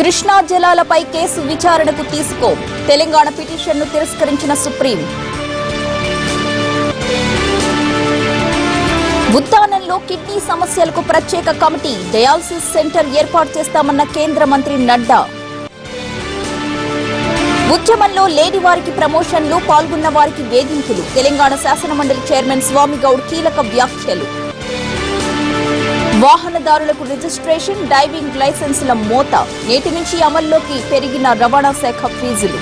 Krishna జలాలపై case విచారణకు తీసుకో తెలంగాణ పిటిషన్ను తిరస్కరించిన సుప్రీం. ఉద్దానంలో కిడ్నీ సమస్యలకు ప్రత్యేక కమిటీ, డయాలసిస్ సెంటర్ ఏర్పాటు చేస్తామన్న కేంద్ర మంత్రి నడ్డా. ఉద్యమంలో లేని వారికి ప్రమోషన్లు, పాల్గొన్న వారికి వేధింపులు, తెలంగాణ శాసనమండలి చైర్మన్ స్వామిగౌడ్ కీలక వ్యాఖ్యలు. వాహనదారులకు రిజిస్ట్రేషన్, డ్రైవింగ్ లైసెన్సుల మోత, నేటి నుంచి అమల్లోకి పెరిగిన రవాణా శాఖ ఫీజులు.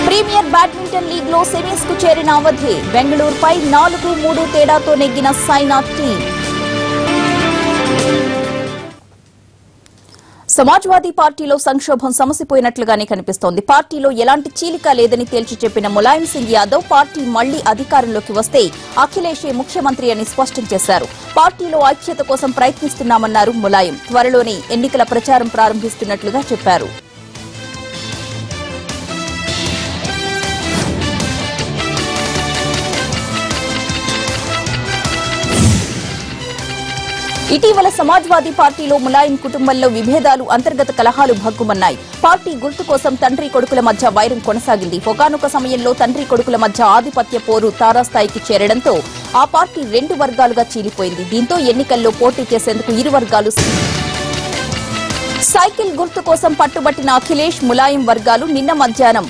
ప్రీమియర్ బ్యాడ్మింటన్ లీగ్ లో సెమీస్ కు చేరిన అవధి, బెంగళూరుపై 4-3 తేడాతో నెగ్గిన సైనా టీం. సమాజ్వాదీ పార్టీలో సంక్షోభం సమసిపోయినట్లుగానే కనిపిస్తోంది. పార్టీలో ఎలాంటి చీలిక లేదని తేల్చి చెప్పిన ములాయం సింగ్ యాదవ్ పార్టీ మళ్లీ అధికారంలోకి వస్తే అఖిలేషే ముఖ్యమంత్రి అని స్పష్టం చేశారు. పార్టీలో ఐక్యత కోసం ప్రయత్నిస్తున్నామన్నారు ములాయం. త్వరలోనే ఎన్నికల ప్రచారం ప్రారంభిస్తున్నట్లుగా చెప్పారు. ఇటీవల సమాజ్వాదీ పార్టీలో ములాయం కుటుంబంలో విభేదాలు, అంతర్గత కలహాలు భగ్గుమన్నాయి. పార్టీ గుర్తు కోసం తండ్రి కొడుకుల మధ్య వైరం కొనసాగింది. ఒకానొక సమయంలో తండ్రి కొడుకుల మధ్య ఆధిపత్య పోరు తారాస్థాయికి చేరడంతో ఆ పార్టీ 2 వర్గాలుగా చీలిపోయింది. దీంతో ఎన్నికల్లో పోటీ చేసేందుకు ఇరు వర్గాలు సైకిల్ గుర్తు కోసం పట్టుబట్టిన అఖిలేష్, ములాయం వర్గాలు నిన్న మధ్యాహ్నం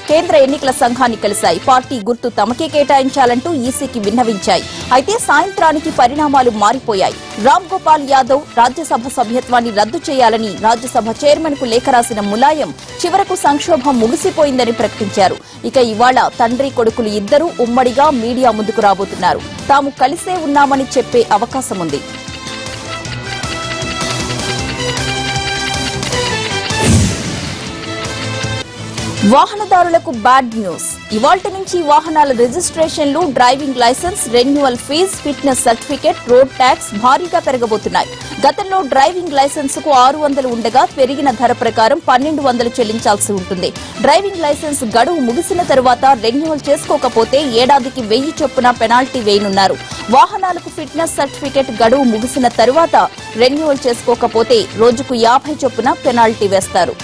కేంద్ర ఎన్నికల సంఘాన్ని కలిశాయి. పార్టీ గుర్తు తమకే కేటాయించాలంటూ ఈసీకి విన్నవించాయి. అయితే సాయంత్రానికి పరిణామాలు మారిపోయాయి. రామ్ గోపాల్ యాదవ్ రాజ్యసభ సభ్యత్వాన్ని రద్దు చేయాలని రాజ్యసభ చైర్మన్ కు లేఖ రాసిన ములాయం చివరకు సంక్షోభం ముగిసిపోయిందని ప్రకటించారు. ఇక ఇవాళ తండ్రి కొడుకులు ఇద్దరూ ఉమ్మడిగా మీడియా ముందుకు రాబోతున్నారు. తాము కలిసే ఉన్నామని చెప్పే అవకాశం ఉంది. వాహనదారులకు బ్యాడ్ న్యూస్. ఇవాల్టి నుంచి వాహనాల రిజిస్ట్రేషన్లు, driving licence, renewal fees, fitness certificate, road tax భారీగా పెరగబోతున్నాయి. గతంలో డ్రైవింగ్ లైసెన్స్ కు 600 ఉండగా పెరిగిన ధర ప్రకారం 1200 చెల్లించాల్సి ఉంటుంది. డ్రైవింగ్ లైసెన్స్ గడువు ముగిసిన తరువాత రెన్యువల్ చేసుకోకపోతే ఏడాదికి 1000 చొప్పున పెనాల్టీ వేయనున్నారు. వాహనాలకు ఫిట్నెస్ సర్టిఫికెట్ గడువు ముగిసిన తరువాత రెన్యువల్ చేసుకోకపోతే రోజుకు 50 చొప్పున పెనాల్టీ వేస్తారు.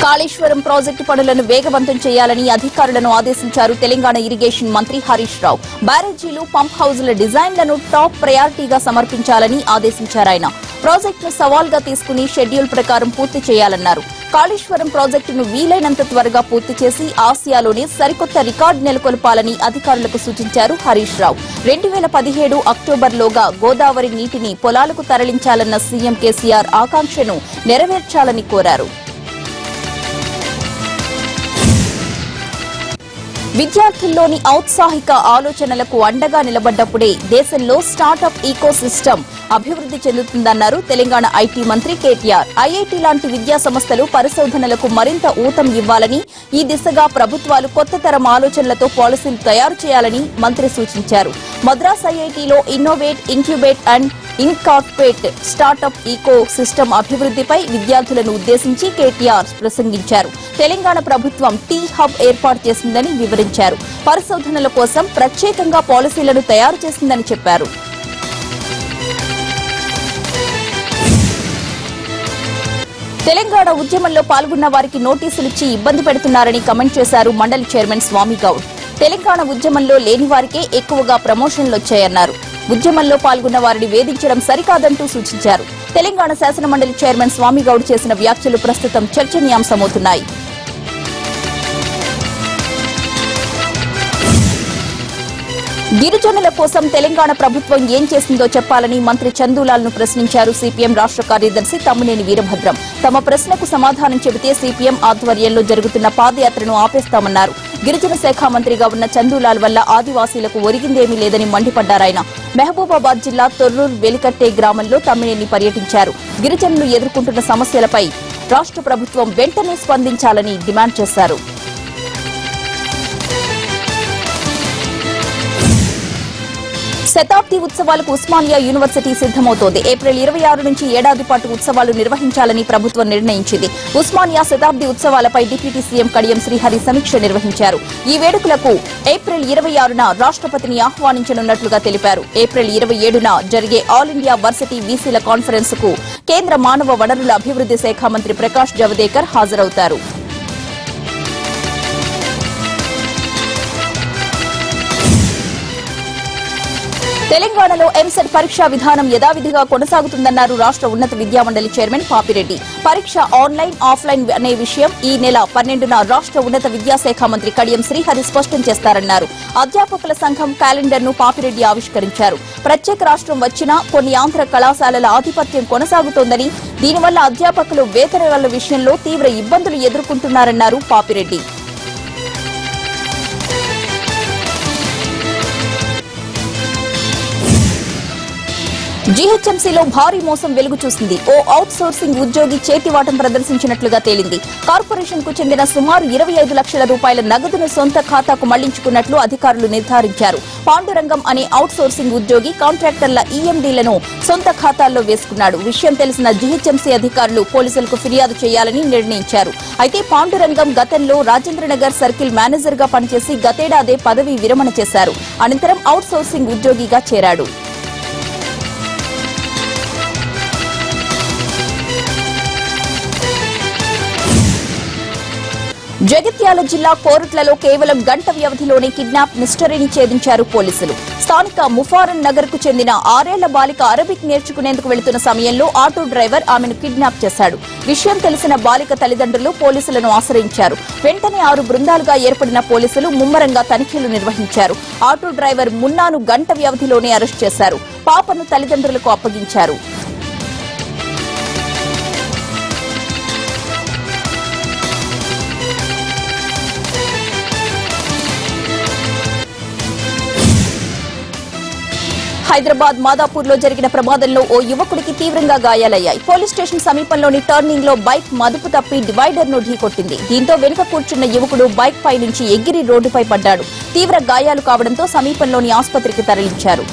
కాళేశ్వరం ప్రాజెక్టు పనులను వేగవంతం చేయాలని అధికారులను ఆదేశించారు తెలంగాణ ఇరిగేషన్ మంత్రి హరీష్ రావు. బ్యారేజీలు, పంప్ హౌజుల డిజైన్లను టాప్ ప్రయారిటీగా సమర్పించాలని ఆదేశించారు ఆయన. ప్రాజెక్టును సవాల్గా తీసుకుని షెడ్యూల్ ప్రకారం పూర్తి చేయాలన్నారు. కాళేశ్వరం ప్రాజెక్టును వీలైనంత త్వరగా పూర్తి చేసి ఆసియాలోనే సరికొత్త రికార్డు నెలకొల్పాలని అధికారులకు సూచించారు హరీష్ రావు. 2017 అక్టోబర్లోగా గోదావరి నీటిని పొలాలకు తరలించాలన్న సీఎం కేసీఆర్ ఆకాంక్షను నెరవేర్చాలని కోరారు. విద్యార్థుల్లోని ఔత్సాహిక ఆలోచనలకు అండగా నిలబడ్డప్పుడే దేశంలో స్టార్టప్ ఈకో సిస్టమ్ అభివృద్ధి చెందుతుందన్నారు తెలంగాణ ఐటీ మంత్రి కేటీఆర్. ఐఐటీ లాంటి విద్యా సంస్థలు పరిశోధనలకు మరింత ఊతం ఇవ్వాలని, ఈ దిశగా ప్రభుత్వాలు కొత్త తరం ఆలోచనలతో పాలసీలు తయారు చేయాలని మంత్రి సూచించారు. మద్రాస్ ఐఐటీలో innovate, incubate and incorporate startup ecosystem అభివృద్ధిపై విద్యార్థులను ఉద్దేశించి కేటీఆర్ ప్రసంగించారు. తెలంగాణ ప్రభుత్వం టీ హబ్ ఏర్పాటు చేసిందని వివరించారు. పరిశోధనల కోసం ప్రత్యేకంగా పాలసీలను తయారు చేసిందని చెప్పారు. తెలంగాణ ఉద్యమంలో పాల్గొన్న వారికి నోటీసులిచ్చి ఇబ్బంది పెడుతున్నారని కమెంట్ చేశారు మండలి చైర్మన్ స్వామిగౌడ్. తెలంగాణ ఉద్యమంలో లేని వారికే ఎక్కువగా ప్రమోషన్లొచ్చాయన్నారు. ఉద్యమంలో పాల్గొన్న వారిని వేధించడం సరికాదంటూ సూచించారు. తెలంగాణ శాసనమండలి చైర్మన్ స్వామిగౌడ్ చేసిన వ్యాఖ్యలు ప్రస్తుతం చర్చనీయాంశమవుతున్నాయి. గిరిజనుల కోసం తెలంగాణ ప్రభుత్వం ఏం చేసిందో చెప్పాలని మంత్రి చందూలాల్ ను ప్రశ్నించారు సిపిఎం రాష్ట్ర కార్యదర్శి తమ్మినేని వీరభద్రం. తమ ప్రశ్నకు సమాధానం చెబితే సిపిఎం ఆధ్వర్యంలో జరుగుతున్న పాదయాత్రను ఆపేస్తామన్నారు. గిరిజన శాఖ మంత్రిగా ఉన్న చందూలాల్ వల్ల ఆదివాసీలకు ఒరిగిందేమీ లేదని మండిపడ్డారాయన. మహబూబాబాద్ జిల్లా తొర్రూర్ వెలికట్టే గ్రామంలో తమ్మినేని పర్యటించారు. గిరిజనులు ఎదుర్కొంటున్న సమస్యలపై రాష్ట్ర ప్రభుత్వం వెంటనే స్పందించాలని డిమాండ్ చేశారు. శతాబ్ది ఉత్సవాలకు ఉస్మానియా యూనివర్సిటీ సిద్దమవుతోంది. ఏప్రిల్ 26 నుంచి ఏడాది పాటు ఉత్సవాలు నిర్వహించాలని ప్రభుత్వం నిర్ణయించింది. ఉస్మానియా శతాబ్ది ఉత్సవాలపై డిప్యూటీ సీఎం కడియం శ్రీహరి సమీక్ష నిర్వహించారు. ఈ వేడుకలకు ఏప్రిల్ 26న రాష్ట్రపతిని ఆహ్వానించనున్నట్లుగా తెలిపారు. ఏప్రిల్ 27న జరిగే ఆల్ ఇండియా వర్సిటీ వీసీల కాన్ఫరెన్స్ కు కేంద్ర మానవ వనరుల అభివృద్ది శాఖ మంత్రి ప్రకాష్ జవదేకర్ హాజరవుతారు. తెలంగాణలో ఎంసెట్ పరీక్షా విధానం యథావిధిగా కొనసాగుతుందన్నారు రాష్ట్ర ఉన్నత విద్యామండలి చైర్మన్ పాపిరెడ్డి. పరీక్ష ఆన్లైన్, ఆఫ్లైన్ అనే విషయం ఈ నెల 12న రాష్ట్ర ఉన్నత విద్యాశాఖ మంత్రి కడియం శ్రీహరి స్పష్టం చేస్తారన్నారు. అధ్యాపకుల సంఘం క్యాలెండర్ ను పాపిరెడ్డి ఆవిష్కరించారు. ప్రత్యేక రాష్ట్రం వచ్చినా కొన్ని ఆంధ్ర కళాశాలల ఆధిపత్యం కొనసాగుతోందని, దీనివల్ల అధ్యాపకులు వేతనాల విషయంలో తీవ్ర ఇబ్బందులు ఎదుర్కొంటున్నారన్నారు పాపిరెడ్డి. జీహెచ్ఎంసీలో భారీ మోసం వెలుగు చూసింది. ఓ అవుట్ సోర్సింగ్ ఉద్యోగి చేతివాటం ప్రదర్శించినట్లుగా తేలింది. కార్పొరేషన్ కు చెందిన సుమారు 25 లక్షల రూపాయల నగదును సొంత ఖాతాకు మళ్లించుకున్నట్లు అధికారులు నిర్ధారించారు. పాండురంగం అనే అవుట్ సోర్సింగ్ ఉద్యోగి కాంట్రాక్టర్ల ఈఎండీలను సొంత ఖాతాల్లో వేసుకున్నాడు. విషయం తెలిసిన జీహెచ్ఎంసీ అధికారులు పోలీసులకు ఫిర్యాదు చేయాలని నిర్ణయించారు. అయితే పాండురంగం గతంలో రాజేంద్రనగర్ సర్కిల్ మేనేజర్ గా పనిచేసి గతేడాదే పదవీ విరమణ చేశారు. అనంతరం అవుట్ సోర్సింగ్ ఉద్యోగిగా చేరాడు. జగిత్యాల జిల్లా కోరుట్లలో కేవలం గంట వ్యవధిలోనే కిడ్నాప్ మిస్టరీని ఛేదించారు పోలీసులు. స్థానిక ముఫారన్ నగర్ కు చెందిన 6 ఏళ్ల బాలిక అరబిక్ నేర్చుకునేందుకు వెళుతున్న సమయంలో ఆటో డ్రైవర్ ఆమెను కిడ్నాప్ చేశాడు. విషయం తెలిసిన బాలిక తల్లిదండ్రులు పోలీసులను ఆశ్రయించారు. వెంటనే 6 బృందాలుగా ఏర్పడిన పోలీసులు ముమ్మరంగా తనిఖీలు నిర్వహించారు. ఆటో డ్రైవర్ మున్నాను గంట వ్యవధిలోనే అరెస్ట్ చేశారు. పాపను తల్లిదండ్రులకు అప్పగించారు. హైదరాబాద్ మాదాపూర్లో జరిగిన ప్రమాదంలో ఓ యువకుడికి తీవ్రంగా గాయాలయ్యాయి. పోలీస్ స్టేషన్ సమీపంలోని టర్నింగ్ లో బైక్ మదుపు తప్పి డివైడర్ ను ఢీకొట్టింది. దీంతో వెనుక కూర్చున్న యువకుడు బైక్ పై నుంచి ఎగిరి రోడ్డుపై పడ్డాడు. తీవ్ర గాయాలు కావడంతో సమీపంలోని ఆసుపత్రికి తరలించారు.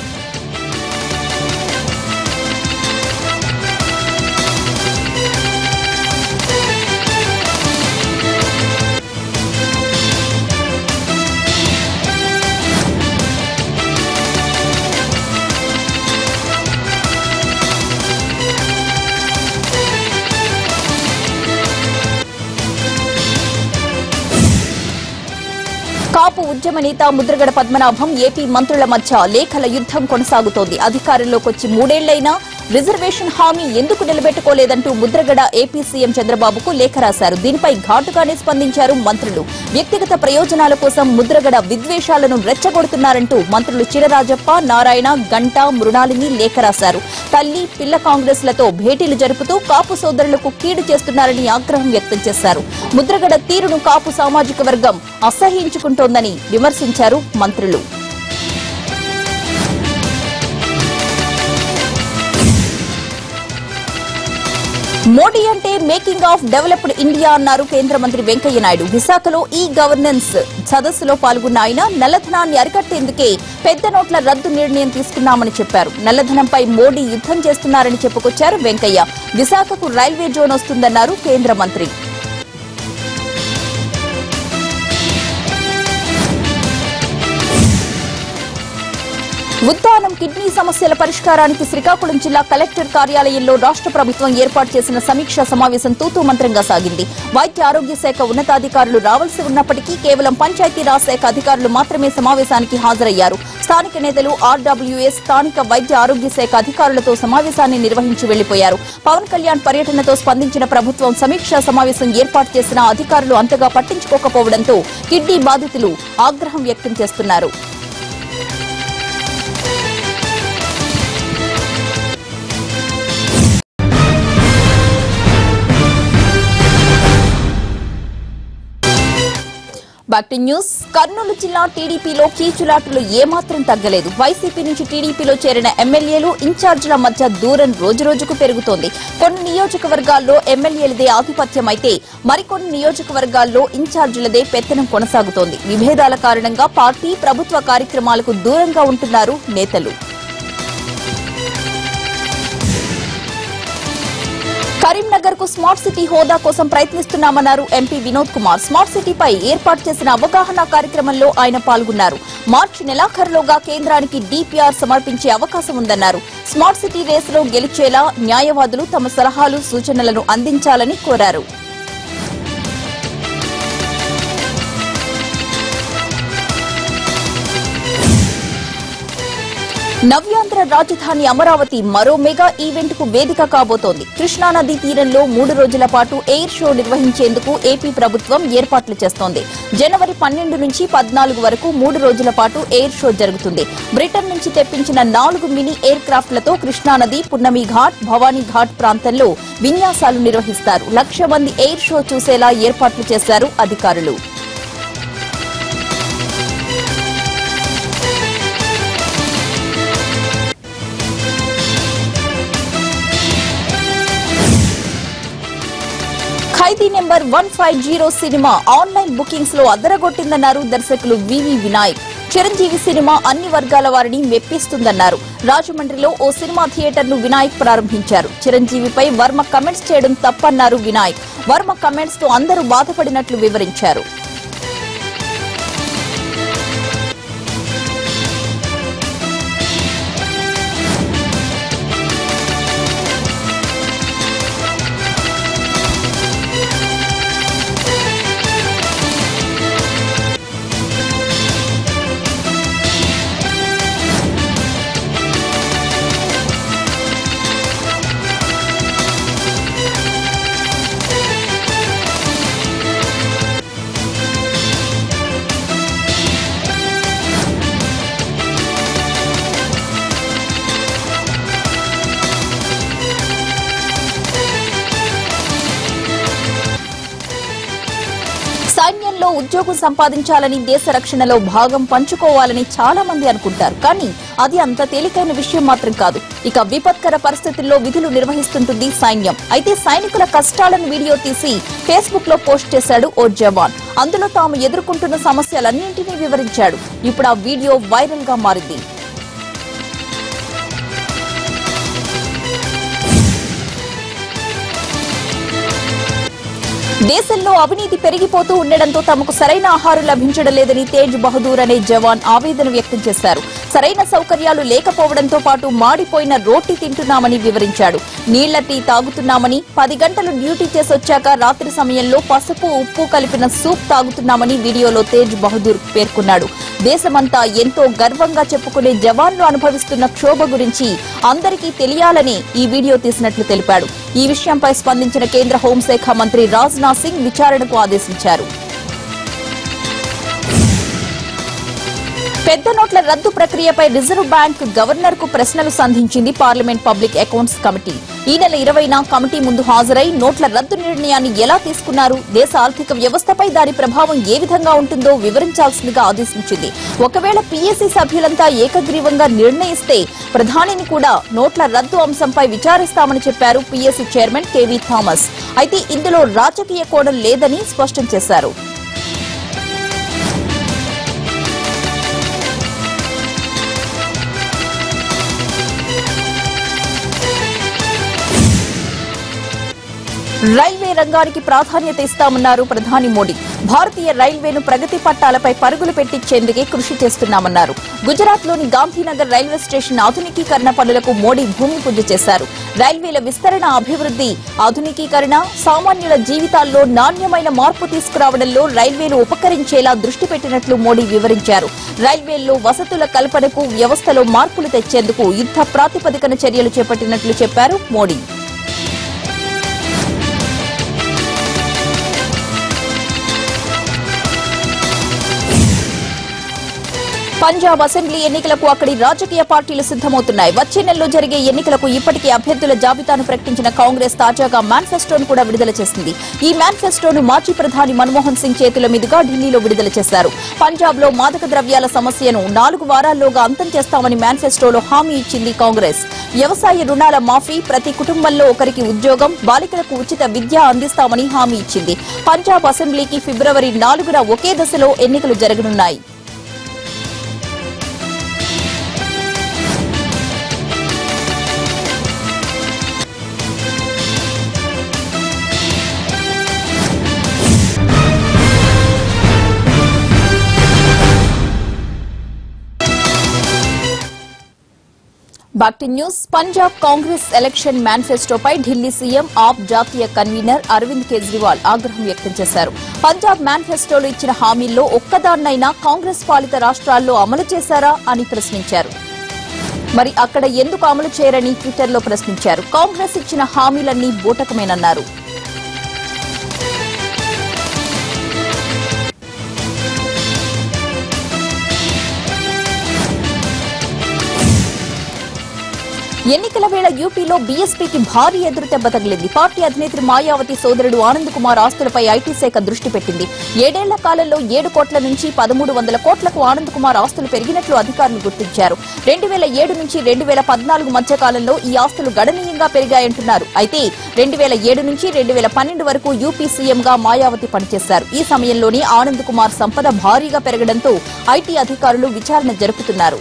కాపు ఉద్యమ నేత ముద్రగడ పద్మనాభం, ఏపీ మంత్రుల మధ్య లేఖల యుద్దం కొనసాగుతోంది. అధికారంలోకొచ్చి 3 ఏళ్లైనా రిజర్వేషన్ హామీ ఎందుకు నిలబెట్టుకోలేదంటూ ముద్రగడ ఏపీ సీఎం చంద్రబాబుకు లేఖ రాశారు. దీనిపై ఘాటుగానే స్పందించారు మంత్రులు. వ్యక్తిగత ప్రయోజనాల కోసం ముద్రగడ విద్వేషాలను రెచ్చగొడుతున్నారంటూ మంత్రులు చినరాజప్ప, నారాయణ, గంట, మృణాలిని లేఖ రాశారు. తల్లి, పిల్ల కాంగ్రెస్లతో భేటీలు జరుపుతూ కాపు సోదరులకు కీడు చేస్తున్నారని ఆగ్రహం వ్యక్తం చేశారు. ముద్రగడ తీరును కాపు సామాజిక వర్గం అసహ్యించుకుంటోందని విమర్శించారు మంత్రులు. మోడీ అంటే మేకింగ్ ఆఫ్ డెవలప్డ్ ఇండియా అన్నారు కేంద్ర మంత్రి వెంకయ్య నాయుడు. విశాఖలో ఈ గవర్నెన్స్ సదస్సులో పాల్గొన్న ఆయన నల్లధనాన్ని అరికట్టేందుకే పెద్ద నోట్ల రద్దు నిర్ణయం తీసుకున్నామని చెప్పారు. నల్లధనంపై మోడీ యుద్దం చేస్తున్నారని చెప్పుకొచ్చారు వెంకయ్య. విశాఖకు రైల్వే జోన్ వస్తుందన్నారు కేంద్ర మంత్రి. ఉద్దానం కిడ్నీ సమస్యల పరిష్కారానికి శ్రీకాకుళం జిల్లా కలెక్టర్ కార్యాలయంలో రాష్ట్ర ప్రభుత్వం ఏర్పాటు చేసిన సమీక్షా సమావేశం తూతూ మంత్రంగా సాగింది. వైద్య ఆరోగ్య శాఖ ఉన్నతాధికారులు రావాల్సి ఉన్నప్పటికీ కేవలం పంచాయతీరాజ్ శాఖ అధికారులు మాత్రమే సమావేశానికి హాజరయ్యారు. స్థానిక నేతలు ఆర్డబ్ల్యూఎస్, స్థానిక వైద్య ఆరోగ్య శాఖ అధికారులతో సమావేశాన్ని నిర్వహించి వెళ్లిపోయారు. పవన్ కళ్యాణ్ పర్యటనతో స్పందించిన ప్రభుత్వం సమీక్షా సమావేశం ఏర్పాటు చేసిన అధికారులు అంతగా పట్టించుకోకపోవడంతో కిడ్నీ బాధితులు ఆగ్రహం వ్యక్తం చేస్తున్నారు. Back to news. కర్నూలు జిల్లా టీడీపీలో కీచులాటలు ఏమాత్రం తగ్గలేదు. వైసీపీ నుంచి టీడీపీలో చేరిన ఎమ్మెల్యేలు, ఇన్ఛార్జీల మధ్య దూరం రోజురోజుకు పెరుగుతోంది. కొన్ని నియోజకవర్గాల్లో ఎమ్మెల్యేలదే ఆధిపత్యం అయితే మరికొన్ని నియోజకవర్గాల్లో ఇన్ఛార్జీలదే పెత్తనం కొనసాగుతోంది. విభేదాల కారణంగా పార్టీ, ప్రభుత్వ కార్యక్రమాలకు దూరంగా ఉంటున్నారు నేతలు. కరీంనగర్ కు స్మార్ట్ సిటీ హోదా కోసం ప్రయత్నిస్తున్నామన్నారు ఎంపీ వినోద్ కుమార్. స్మార్ట్ సిటీపై ఏర్పాటు చేసిన అవగాహన కార్యక్రమంలో ఆయన పాల్గొన్నారు. మార్చి నెలాఖరులోగా కేంద్రానికి డీపీఆర్ సమర్పించే అవకాశం ఉందన్నారు. స్మార్ట్ సిటీ రేసులో గెలిచేలా న్యాయవాదులు తమ సలహాలు, సూచనలను అందించాలని కోరారు. నవ్యాంధ్ర రాజధాని అమరావతి మరో మెగా ఈవెంట్ కు వేదిక కాబోతోంది. కృష్ణానదీ తీరంలో 3 రోజుల పాటు ఎయిర్ షో నిర్వహించేందుకు ఏపీ ప్రభుత్వం ఏర్పాట్లు చేస్తోంది. జనవరి 12 నుంచి 14 వరకు 3 రోజుల పాటు ఎయిర్ షో జరుగుతుంది. బ్రిటన్ నుంచి తెప్పించిన 4 మినీ ఎయిర్ క్రాఫ్ట్లతో కృష్ణానది, పున్నమి ఘాట్, భవానీ ఘాట్ ప్రాంతంలో విన్యాసాలు నిర్వహిస్తారు. 1,00,000 మంది ఎయిర్ షో చూసేలా ఏర్పాట్లు చేశారు అధికారులు. ఖైదీ నెంబర్ 150 సినిమా ఆన్లైన్ బుకింగ్స్ లో అదరగొట్టిందన్నారు దర్శకులు వివి వినాయక్. చిరంజీవి సినిమా అన్ని వర్గాల వారిని మెప్పిస్తుందన్నారు. రాజమండ్రిలో ఓ సినిమా థియేటర్ ను వినాయక్ ప్రారంభించారు. చిరంజీవిపై వర్మ కమెంట్స్ చేయడం తప్పన్నారు వినాయక్. వర్మ కమెంట్స్ తో అందరూ బాధపడినట్లు వివరించారు. సైన్యంలో ఉద్యోగం సంపాదించాలని, దేశ రక్షణలో భాగం పంచుకోవాలని చాలా మంది అనుకుంటారు. కానీ అది అంత తేలికైన విషయం మాత్రం కాదు. ఇక విపత్కర పరిస్థితుల్లో విధులు నిర్వహిస్తుంటుంది సైన్యం. అయితే సైనికుల కష్టాలను వీడియో తీసి ఫేస్బుక్ లో పోస్ట్ చేశాడు ఓ జవాన్. అందులో తాము ఎదుర్కొంటున్న సమస్యలన్నింటినీ వివరించాడు. ఇప్పుడు ఆ వీడియో వైరల్ గా మారింది. దేశంలో అవినీతి పెరిగిపోతూ ఉండడంతో తమకు సరైన ఆహారం లభించడం లేదని తేజ్ బహదూర్ అనే జవాన్ ఆవేదన వ్యక్తం చేశారు. సరైన సౌకర్యాలు లేకపోవడంతో పాటు మాడిపోయిన రోటీ తింటున్నామని వివరించాడు. నీళ్ల టీ తాగుతున్నామని, 10 గంటలు డ్యూటీ చేసొచ్చాక రాత్రి సమయంలో పసుపు, ఉప్పు కలిపిన సూప్ తాగుతున్నామని వీడియోలో తేజ్ బహదూర్ పేర్కొన్నాడు. దేశమంతా ఎంతో గర్వంగా చెప్పుకునే జవాన్లు అనుభవిస్తున్న క్షోభ గురించి అందరికీ తెలియాలని ఈ వీడియో తీసినట్లు తెలిపాడు. ఈ విషయంపై స్పందించిన కేంద్ర హోంశాఖ మంత్రి రాజ్నాథ్ సింగ్ విచారణకు ఆదేశించారు. పెద్ద నోట్ల రద్దు ప్రక్రియపై రిజర్వ్ బ్యాంక్ గవర్నర్ కు ప్రశ్నలు సంధించింది పార్లమెంట్ పబ్లిక్ అకౌంట్స్ కమిటీ. ఈ నెల 20న కమిటీ ముందు హాజరై నోట్ల రద్దు నిర్ణయాన్ని ఎలా తీసుకున్నారు, దేశ ఆర్థిక వ్యవస్థపై దాని ప్రభావం ఏ విధంగా ఉంటుందో వివరించాల్సిందిగా ఆదేశించింది. ఒకవేళ పీఏసీ సభ్యులంతా ఏకగ్రీవంగా నిర్ణయిస్తే ప్రధానిని కూడా నోట్ల రద్దు అంశంపై విచారిస్తామని చెప్పారు పీఏసీ చైర్మన్ కేవీ థామస్. అయితే ఇందులో రాజకీయ కోణం లేదని స్పష్టం చేశారు. రైల్వే రంగానికి ప్రాధాన్యత ఇస్తామన్నారు ప్రధాని మోడీ. భారతీయ రైల్వేను ప్రగతి పట్టాలపై పరుగులు పెట్టించేందుకే కృషి చేస్తున్నామన్నారు. గుజరాత్లోని గాంధీనగర్ రైల్వే స్టేషన్ ఆధునికీకరణ పనులకు మోడీ భూమి పూజ చేశారు. రైల్వేల విస్తరణ, అభివృద్ధి, ఆధునికీకరణ, సామాన్యుల జీవితాల్లో నాణ్యమైన మార్పు తీసుకురావడంలో రైల్వేలు ఉపకరించేలా దృష్టి పెట్టినట్లు మోడీ వివరించారు. రైల్వేల్లో వసతుల కల్పనకు, వ్యవస్థలో మార్పులు తెచ్చేందుకు యుద్ధ ప్రాతిపదికన చర్యలు చేపట్టినట్లు చెప్పారు మోడీ. పంజాబ్ అసెంబ్లీ ఎన్నికలకు అక్కడి రాజకీయ పార్టీలు సిద్దమవుతున్నాయి. వచ్చే నెలలో జరిగే ఎన్నికలకు ఇప్పటికే అభ్యర్థుల జాబితాను ప్రకటించిన కాంగ్రెస్ తాజాగా మేనిఫెస్టోను కూడా విడుదల చేసింది. ఈ మేనిఫెస్టోను మాజీ ప్రధాని మన్మోహన్ సింగ్ చేతుల మీదుగా ఢిల్లీలో విడుదల చేశారు. పంజాబ్ లో మాదక ద్రవ్యాల సమస్యను 4 వారాల్లోగా అంతం చేస్తామని మేనిఫెస్టోలో హామీ ఇచ్చింది కాంగ్రెస్. వ్యవసాయ రుణాల మాఫీ, ప్రతి కుటుంబంలో ఒకరికి ఉద్యోగం, బాలికలకు ఉచిత విద్య అందిస్తామని హామీ ఇచ్చింది. పంజాబ్ అసెంబ్లీకి ఫిబ్రవరి 4న ఒకే దశలో ఎన్నికలు జరగనున్నాయి. Back to news. Punjab Congress election మేనిఫెస్టోపై ఢిల్లీ సీఎం ఆప్ జాతీయ కన్వీనర్ అరవింద్ కేజ్రీవాల్ ఆగ్రహం వ్యక్తం చేశారు. పంజాబ్ మేనిఫెస్టోలో ఇచ్చిన హామీల్లో ఒక్కదాన్నైనా కాంగ్రెస్ పాలిత రాష్ట్రాల్లో అమలు చేశారా అని ప్రశ్నించారు. మరి అక్కడ ఎందుకు అమలు చేయరని ట్విట్టర్లో ప్రశ్నించారు. కాంగ్రెస్ ఇచ్చిన హామీలన్నీ బూటకమేనన్నారు. ఎన్నికల వేళ యూపీలో బీఎస్పీకి భారీ ఎదురుదెబ్బ తగిలింది. పార్టీ అధినేత్రి మాయావతి సోదరుడు ఆనంద్ కుమార్ ఆస్తులపై ఐటీ శాఖ దృష్టి పెట్టింది. 7 ఏళ్ల కాలంలో 7 కోట్ల నుంచి 1300 కోట్లకు ఆనంద్ కుమార్ ఆస్తులు పెరిగినట్లు అధికారులు గుర్తించారు. 2007 నుంచి 2014 మధ్య కాలంలో ఈ ఆస్తులు గణనీయంగా పెరిగాయంటున్నారు. అయితే 2007 నుంచి 2012 వరకు యూపీ సీఎంగా మాయావతి పనిచేశారు. ఈ సమయంలోనే ఆనంద్ కుమార్ సంపద భారీగా పెరగడంతో ఐటీ అధికారులు విచారణ జరుపుతున్నారు.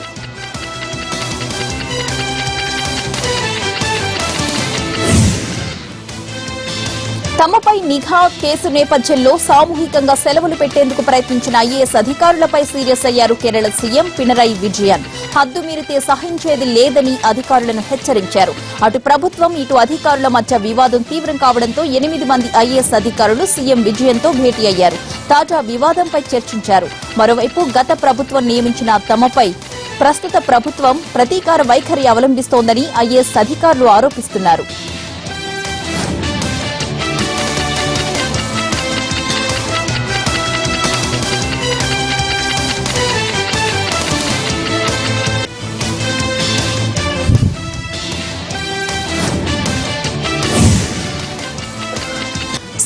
తమపై నిఘా కేసు నేపథ్యంలో సామూహికంగా సెలవులు పెట్టేందుకు ప్రయత్నించిన ఐఏఎస్ అధికారులపై సీరియస్ అయ్యారు కేరళ సీఎం పినరయి విజయన్. హద్దు మీరితే సహించేది లేదని అధికారులను హెచ్చరించారు. అటు ప్రభుత్వం, ఇటు అధికారుల మధ్య వివాదం తీవ్రం కావడంతో 8 మంది ఐఏఎస్ అధికారులు సీఎం విజయన్తో భేటీ అయ్యారు. తాజా వివాదంపై చర్చించారు. మరోవైపు గత ప్రభుత్వం నియమించిన తమపై ప్రస్తుత ప్రభుత్వం ప్రతీకార వైఖరి అవలంబిస్తోందని ఐఏఎస్ అధికారులు ఆరోపిస్తున్నారు.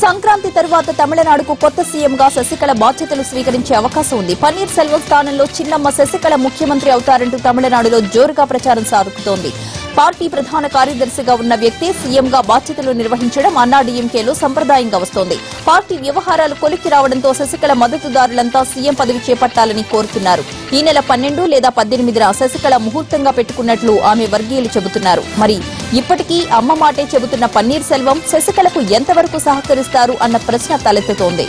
సంక్రాంతి తరువాత తమిళనాడుకు కొత్త సీఎంగా శశికళ బాధ్యతలు స్వీకరించే అవకాశం ఉంది. పన్నీర్ సెల్వం స్థానంలో చిన్నమ్మ శశికళ ముఖ్యమంత్రి అవుతారంటూ తమిళనాడులో జోరుగా ప్రచారం సాగుతోంది. పార్టీ ప్రధాన కార్యదర్శిగా ఉన్న వ్యక్తి సీఎంగా బాధ్యతలు నిర్వహించడం అన్నాడీఎంకేలో సంప్రదాయంగా వస్తోంది. పార్టీ వ్యవహారాలు కొలిక్కి రావడంతో శశికళ మద్దతుదారులంతా సీఎం పదవి చేపట్టాలని కోరుతున్నారు. ఈ నెల 12 లేదా 18న శశికళ ముహూర్తంగా పెట్టుకున్నట్లు ఆమె వర్గీయులు చెబుతున్నారు. మరి ఇప్పటికీ అమ్మ మాటే చెబుతున్న పన్నీర్ సెల్వం శశికళకు ఎంతవరకు సహకరిస్తారు అన్న ప్రశ్న తలెత్తుతోంది.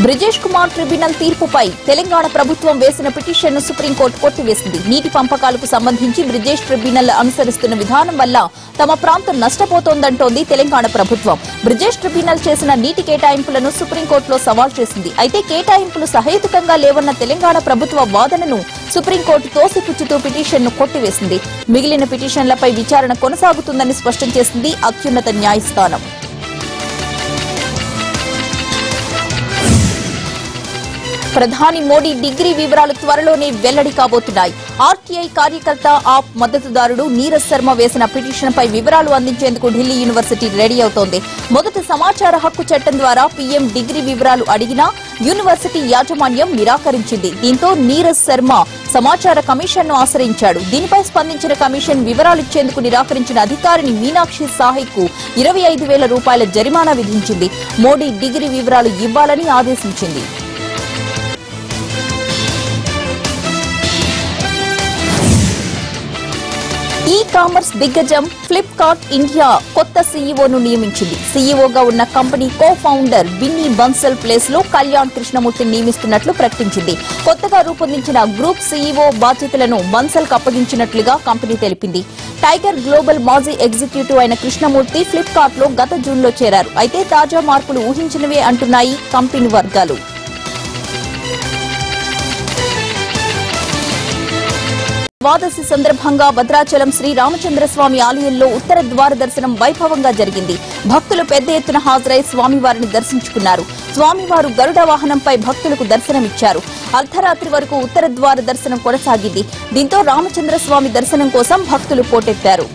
బ్రిజేష్ కుమార్ ట్రిబ్యునల్ తీర్పుపై తెలంగాణ ప్రభుత్వం వేసిన పిటిషన్ను సుప్రీంకోర్టు కొట్టివేసింది. నీటి పంపకాలకు సంబంధించి బ్రిజేష్ ట్రిబ్యునల్ అనుసరిస్తున్న విధానం వల్ల తమ ప్రాంతం నష్టపోతోందంటోంది తెలంగాణ ప్రభుత్వం. బ్రిజేష్ ట్రిబ్యునల్ చేసిన నీటి కేటాయింపులను సుప్రీంకోర్టులో సవాల్ చేసింది. అయితే కేటాయింపులు సహేతుకంగా లేవన్న తెలంగాణ ప్రభుత్వ వాదనను సుప్రీంకోర్టు తోసిపుచ్చుతూ పిటిషన్ను కొట్టివేసింది. మిగిలిన పిటిషన్లపై విచారణ కొనసాగుతుందని స్పష్టం చేసింది అత్యున్నత న్యాయస్థానం. ప్రధాని మోడీ డిగ్రీ వివరాలు త్వరలోనే వెల్లడి కాబోతున్నాయి. ఆర్టీఐ కార్యకర్త, ఆప్ మద్దతుదారుడు నీరజ్ శర్మ వేసిన పిటిషన్పై వివరాలు అందించేందుకు ఢిల్లీ యూనివర్సిటీ రెడీ అవుతోంది. మొదట సమాచార హక్కు చట్టం ద్వారా పీఎం డిగ్రీ వివరాలు అడిగినా యూనివర్సిటీ యాజమాన్యం నిరాకరించింది. దీంతో నీరజ్ శర్మ సమాచార కమిషన్ను ఆశ్రయించాడు. దీనిపై స్పందించిన కమిషన్ వివరాలిచ్చేందుకు నిరాకరించిన అధికారిని మీనాక్షి సాహికు 25,000 రూపాయల జరిమానా విధించింది. మోడీ డిగ్రీ వివరాలు ఇవ్వాలని ఆదేశించింది. ఈ కామర్స్ దిగ్గజం ఫ్లిప్కార్ట్ ఇండియా కొత్త సీఈఓను నియమించింది. సీఈఓగా ఉన్న company co founder Binny Bansal place లో కళ్యాణ్ కృష్ణమూర్తిని నియమిస్తున్నట్లు ప్రకటించింది. కొత్తగా రూపొందించిన గ్రూప్ సీఈఓ బాధ్యతలను బన్సల్ కు అప్పగించినట్లుగా కంపెనీ తెలిపింది. టైగర్ గ్లోబల్ మాజీ ఎగ్జిక్యూటివ్ అయిన కృష్ణమూర్తి ఫ్లిప్కార్ట్ లో గత జూన్లో చేరారు. అయితే తాజా మార్పులు ఊహించినవే అంటున్నాయి కంపెనీ వర్గాలు. ద్వాదశి సందర్భంగా భద్రాచలం శ్రీ రామచంద్రస్వామి ఆలయంలో ఉత్తర ద్వార దర్శనం వైభవంగా జరిగింది. భక్తులు పెద్ద ఎత్తున హాజరై స్వామివారిని దర్శించుకున్నారు. స్వామివారు గరుడ వాహనంపై భక్తులకు దర్శనమిచ్చారు. అర్ధరాత్రి వరకు ఉత్తర ద్వార దర్శనం కొనసాగింది. దీంతో రామచంద్రస్వామి దర్శనం కోసం భక్తులు పోటెత్తారు.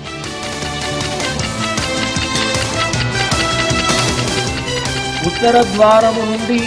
ఉత్తర ద్వారము నుండి